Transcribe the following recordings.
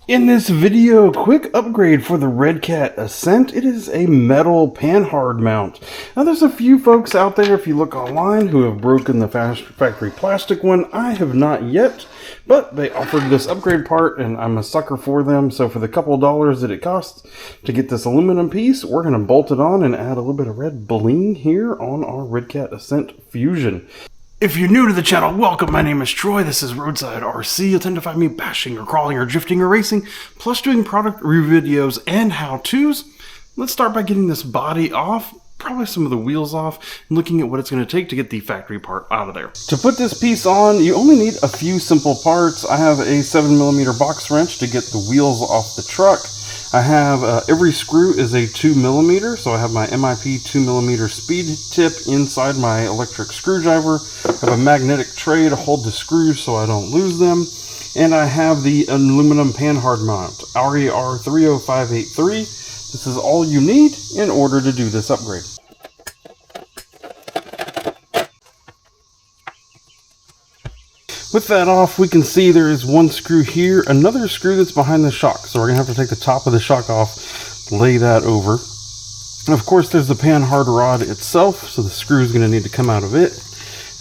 In this video, quick upgrade for the Redcat Ascent. It is a metal Panhard mount. Now there's a few folks out there, if you look online, who have broken the factory plastic one. I have not yet, but they offered this upgrade part and I'm a sucker for them. So for the couple dollars that it costs to get this aluminum piece, we're going to bolt it on and add a little bit of red bling here on our Redcat Ascent Fusion. If you're new to the channel, welcome. My name is Troy. This is Roadside RC. You'll tend to find me bashing or crawling or drifting or racing, plus doing product review videos and how-tos. Let's start by getting this body off, probably some of the wheels off, and looking at what it's going to take to get the factory part out of there. To put this piece on, you only need a few simple parts. I have a 7mm box wrench to get the wheels off the truck. I have every screw is a 2mm, so I have my MIP 2mm speed tip inside my electric screwdriver. I have a magnetic tray to hold the screws so I don't lose them. And I have the aluminum Panhard mount, RER 30583. This is all you need in order to do this upgrade. With that off, we can see there is one screw here, another screw that's behind the shock. So we're going to have to take the top of the shock off, lay that over. And of course, there's the Panhard rod itself, so the screw is going to need to come out of it.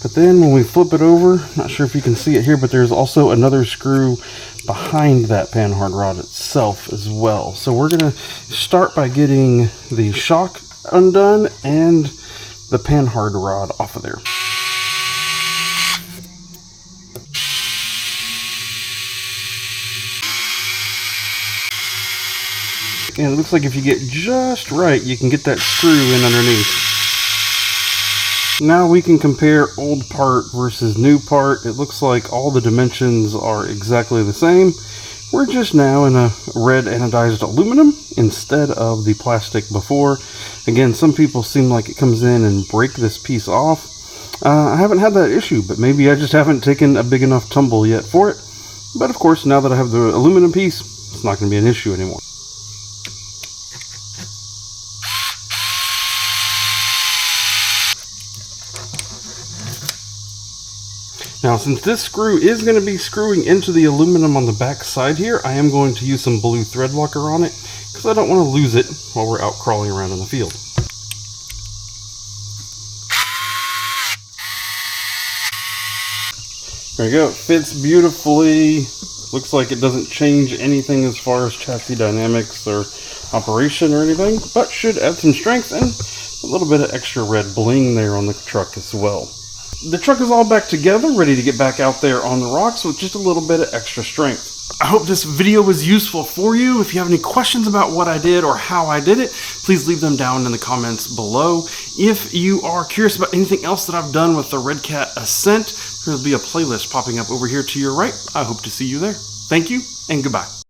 But then when we flip it over, not sure if you can see it here, but there's also another screw behind that Panhard rod itself as well. So we're going to start by getting the shock undone and the Panhard rod off of there. And it looks like if you get just right, you can get that screw in underneath. Now we can compare old part versus new part. It looks like all the dimensions are exactly the same. We're just now in a red anodized aluminum instead of the plastic before. Again, some people seem like it comes in and break this piece off. I haven't had that issue, but maybe I just haven't taken a big enough tumble yet for it. But of course, now that I have the aluminum piece, it's not going to be an issue anymore. Now, since this screw is going to be screwing into the aluminum on the back side here, I am going to use some blue thread locker on it because I don't want to lose it while we're out crawling around in the field. There we go. It fits beautifully. Looks like it doesn't change anything as far as chassis dynamics or operation or anything, but should add some strength and a little bit of extra red bling there on the truck as well. The truck is all back together, ready to get back out there on the rocks with just a little bit of extra strength. I hope this video was useful for you. If you have any questions about what I did or how I did it, please leave them down in the comments below. If you are curious about anything else that I've done with the Redcat Ascent, there'll be a playlist popping up over here to your right. I hope to see you there. Thank you and goodbye.